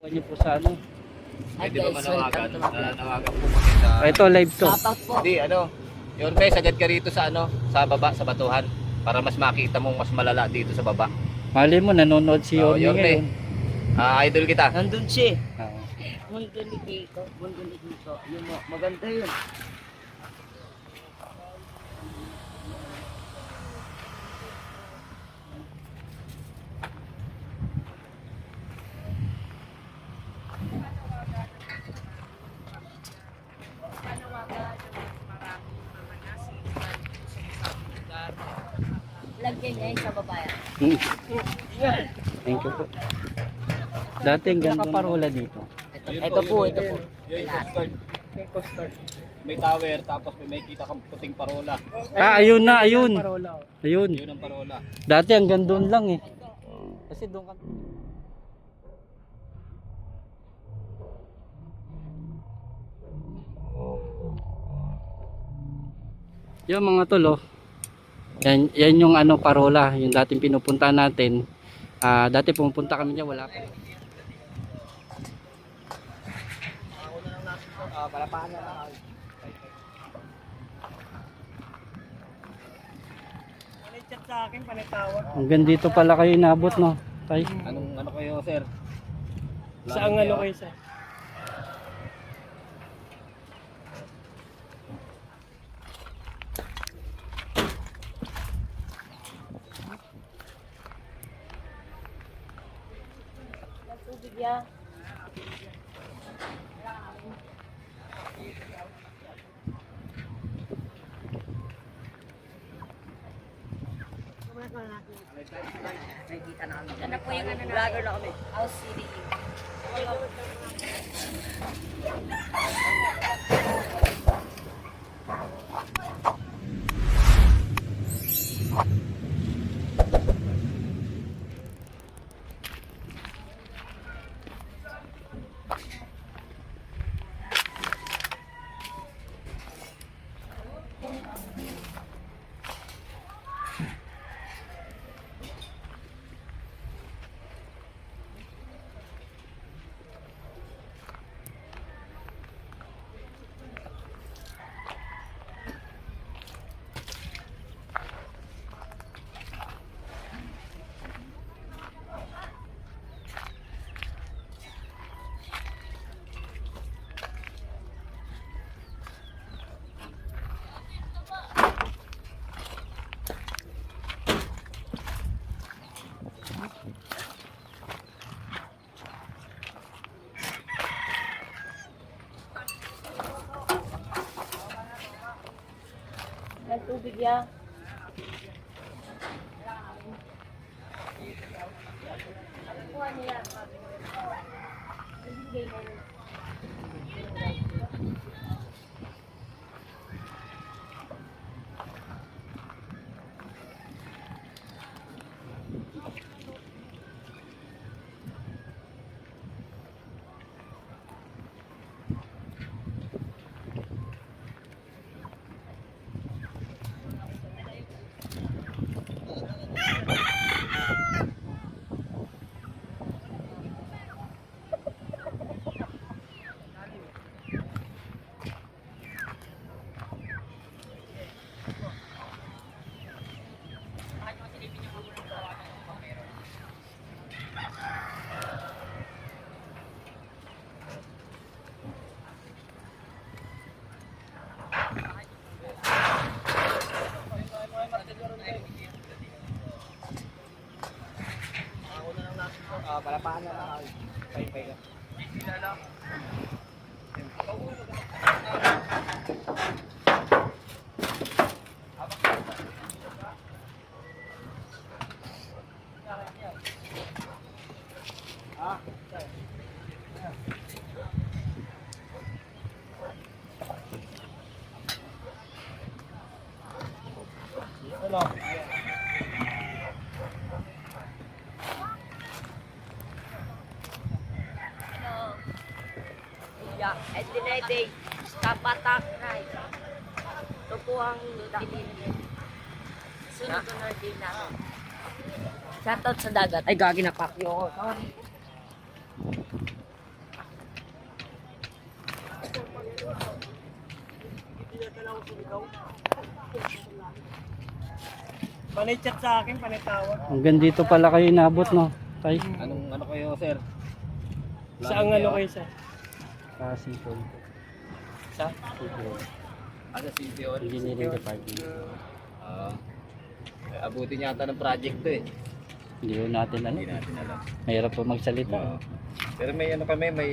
Niyo po sa ano? Pwede ba manawagan? welcome to my vlog. Nanawagan po kami sa... Ito live to. Shoutout po. Hindi, ano. Yorme, sagad ka rito sa ano, sa baba, sa batuhan. Para mas makita mong mas malala dito sa baba. Mali mo, nanonood si Oo, Yorme ngayon. Idol kita. Nandun siya. Oo. Mundo ni Kiko. Mundo ni Kiko. Yun mo, maganda yun. Lagyan niya yung sa babayan. Thank you po. Dati ang ganda parola dito. Ito po. Yung coast guard. May tower, tapos may kita kang puting parola. Ayun na, ayun. Ayun. Yun ang parola. Dati ang gandun lang eh. Kasi doon ka... Yung mga tol, oh. Yan yung ano parola, yung dating pinupunta natin. Dati pumupunta kami niya, wala pa. Palapahan na lang. Chat sa akin, panitawag. Hanggang dito pala kayo inabot, no? Tay. Anong ano kayo, sir? Saan ano kayo sa? Tubig yan. Nakikita na kami. Ano po yung ano na? Vlogger na kami. House City. May tubig yan. Kuha nila. Palapahan na lang. Pay ka. At dinayday, kapatak na ito. Ito po ang dinin. Sunod na din namin. Shoutout sa dagat. Ay, gagi na pakyo ko. Sorry. Panay chat sa akin, panay tawag. Hanggang dito pala kayo inabot, no? Tay? Anong ano kayo, sir? Saan ano kayo sir? Kasi po. Sa? Siguro. Sa CPO. Engineering Department. Abutin yata ng project to eh. Hindi ko natin alam. Hindi natin alam. Mahirap po magsalita. Pero may ano kami, may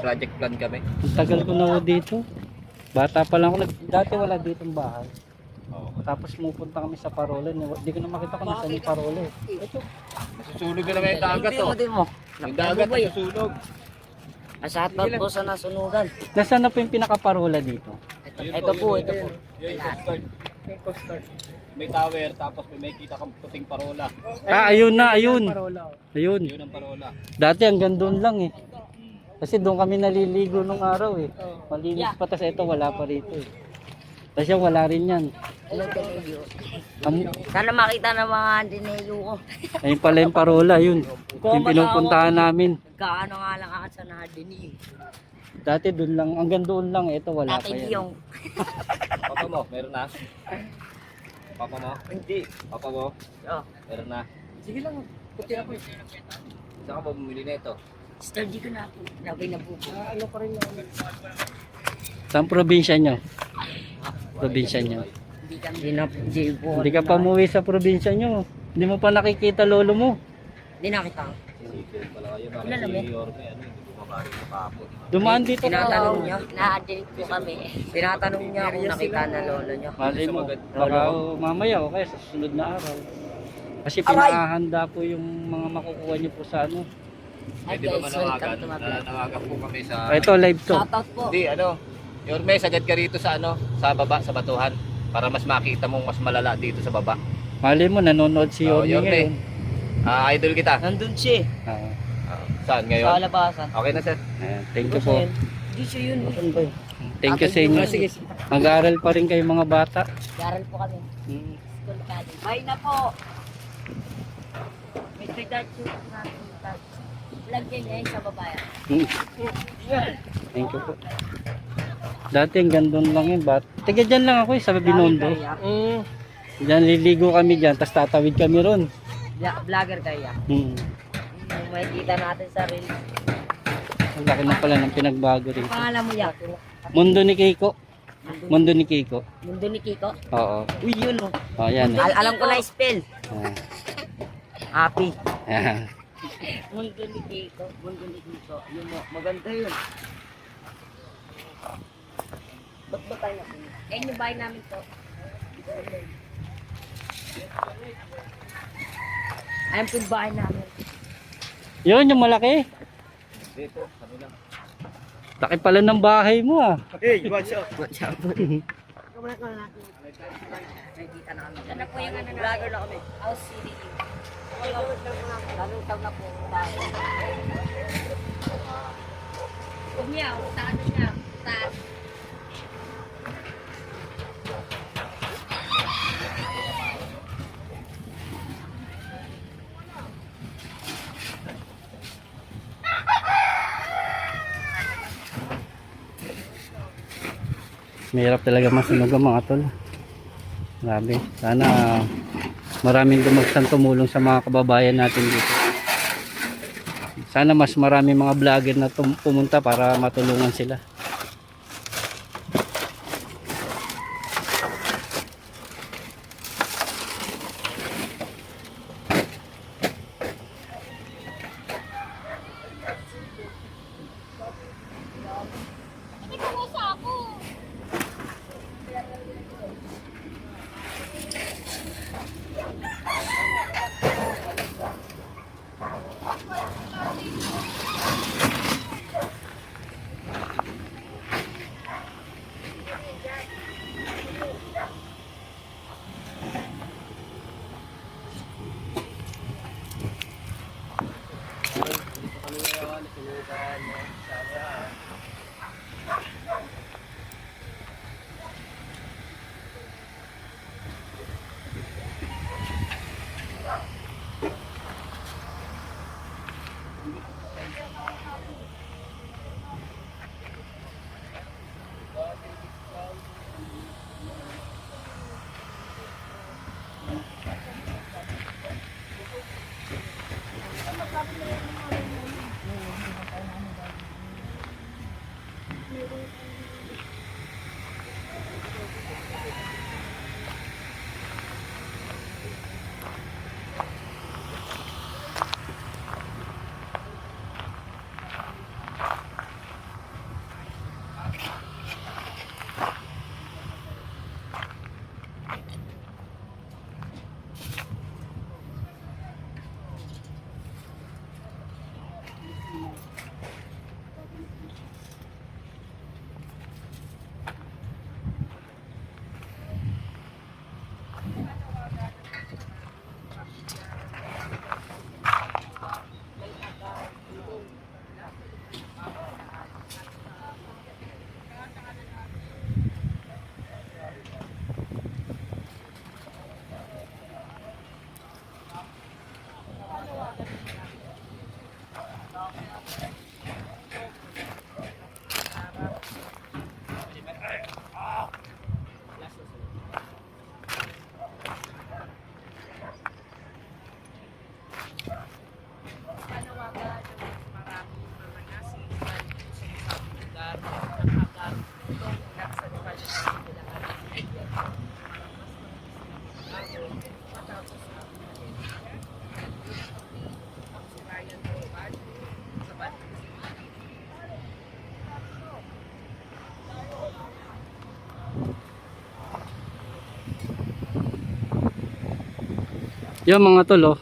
project plan kami. Ang tagal ko na ho dito. Bata pa lang ako. Dati wala ditong bahay. Oo. Tapos pupunta kami sa Parola. Hindi ko na makita kung saan yung Parola. Ito. Nasusunog na naman yung dagat oh. Yung dagat nasusunog. Asahat ba po sa nasunugan? Nasaan na po yung pinaka-Parola dito? Ito po. Yun yung coast guard. May tower, tapos may kita kang puting parola. Ayun na, ayun. Parola. Ayun. Yun ang parola. Dati hanggang doon lang eh. Kasi doon kami naliligo nung araw eh. Malinis pa, tas ito wala pa rito eh. Tapos yan, wala rin yan. Sana makita ng mga dineyo ko. Ayun pala yung Parola, yun. Yung pinupuntahan namin. Kaano nga lang ako sa nadini. Dati doon lang, hanggang doon lang, ito wala pa Akin yan. yung Papa mo, meron na? Papa mo? hindi. Papa mo? Oh, Meron na? Sige lang, puti ako eh. Saan ka ba bumili na ito? study ko na po. Labay na po po. Ano pa rin namin. Saan probinsya nyo? Probinsya nyo. Hindi kami hindi po. Hindi ka pa umuwi sa probinsya nyo. Hindi mo pa nakikita lolo mo. Hindi nakita. Sisir pala kayo. Ilan namin? Si Yorme, ano, hindi bumabalik sa papo. Dumaan dito Tinatanong niya. Na-addict po kami. Tinatanong niya kung nakita na lolo niya. Mali mo, baka mamaya o kaya sa susunod na araw. Kasi pinahahanda po yung mga makukuha nyo po sa ano. Ay Pwede ba guys, welcome manawagan? to my vlog. Nanawagan po kami sa... Ito live to. Shoutout po. Hindi, ano, Yorme, sagad ka rito sa ano, sa baba, sa batuhan. Para mas makita mong mas malala dito sa baba. Mali mo, nanonood si Oh, Yorme Yorme. ngayon. Idol kita. Nandun siya. Ah, Saan Sa ngayon? labasan. Okay na, sir. ayan, thank you po. Hindi siya yun. Thank you sa inyo. Mag-aaral pa rin kayo mga bata. Garal po kami. Hmm. School college. Bye na po. Mr. Dachu. Lagyan niya yun sa babayan. Thank you po. Dati hanggang doon lang yun. Tiga dyan lang ako sa Binondo. Diyan liligo kami dyan, tapos tatawid kami ron. Vlogger kaya. Hmm. Yung makikita natin sa reel. Ang laki na pala ng pinagbago rin. Pangalan mo yan? Mundo ni Kiko. Mundo ni Kiko. Mundo ni Kiko. Oo. Uy, yun oh. Oh, yan. Alam ko na spell. Ah. Happy. Ayan. Mundo ni Kiko. Mundo ni Kiko. Yun mo. Maganda yun. Ba't ba tayo natin? Eh, yung bahay namin to. Ayan po yung bahay namin. Yun, yung malaki. Dito, ano lang. Laki pala ng bahay mo ah. Hey, watch out. Watch out. Nakikita na kami. Yan na po yung ano na. Vlogger na kami. House City. Lalong taon na po tayo. Huwag niya, sa ano niya. Taas. Mahirap talaga masunog ang mga tol. Grabe. Sana maraming dumagsang tumulong sa mga kababayan natin dito. Sana mas marami mga vlogger na pumunta para matulungan sila. Yung mga tol, oh.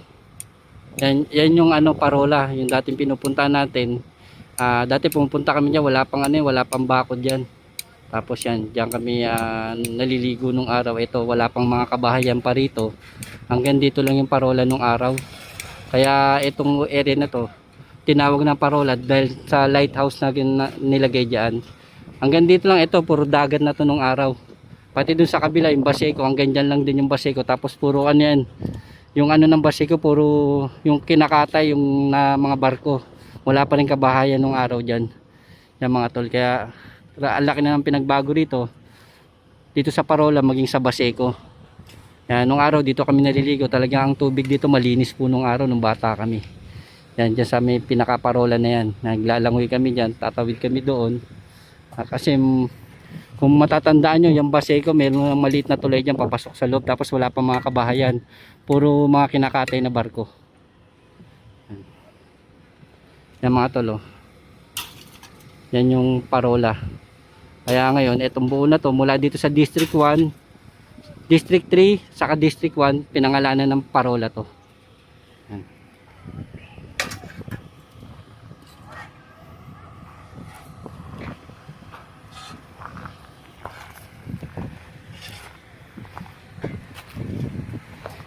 Yan yung ano, parola, yung dating pinupunta natin. Dati pumunta kami diyan, wala pang ano, wala pang bakod diyan. Tapos yan, diyan kami naliligo nung araw. Ito, wala pang mga kabahayan pa rito. Hanggang dito lang yung parola nung araw. Kaya itong area na to, tinawag ng parola dahil sa lighthouse na nilagay diyan. Hanggang dito lang ito, puro dagat na to nung araw. Pati dun sa kabila, yung Baseco, hanggang dyan lang din yung Baseco. Tapos puro ano yan, yung ano ng Baseco, puro yung kinakatay, yung na mga barko. Wala pa rin kabahayan nung araw dyan. Yan mga tol, kaya ang laki na ng pinagbago dito. Dito sa parola, maging sa Baseco. Yan, nung araw dito kami naliligo. Talagang ang tubig dito malinis po nung araw, nung bata kami. Yan, dyan sa may pinakaparola na yan. Naglalangoy kami dyan, tatawid kami doon. Kasi kung matatandaan nyo, yung Baseco, meron ng maliit na tulay dyan papasok sa loob, tapos wala pa mga kabahayan, puro mga kinakatay na barko. Yan mga tolo, yan yung parola. Kaya ngayon itong buo na to, mula dito sa District 1, District 3 saka District 1, pinangalanan ng parola to. Yan.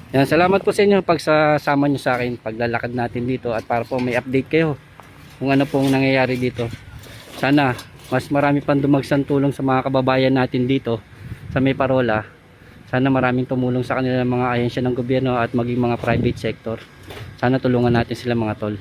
Yan, salamat po sa inyo pagsasama nyo sa akin paglalakad natin dito, at para po may update kayo kung ano pong nangyayari dito. Sana mas marami pang dumagsang tulong sa mga kababayan natin dito sa may parola. Sana maraming tumulong sa kanila ng mga ahensya ng gobyerno at maging mga private sector. Sana tulungan natin sila mga tol.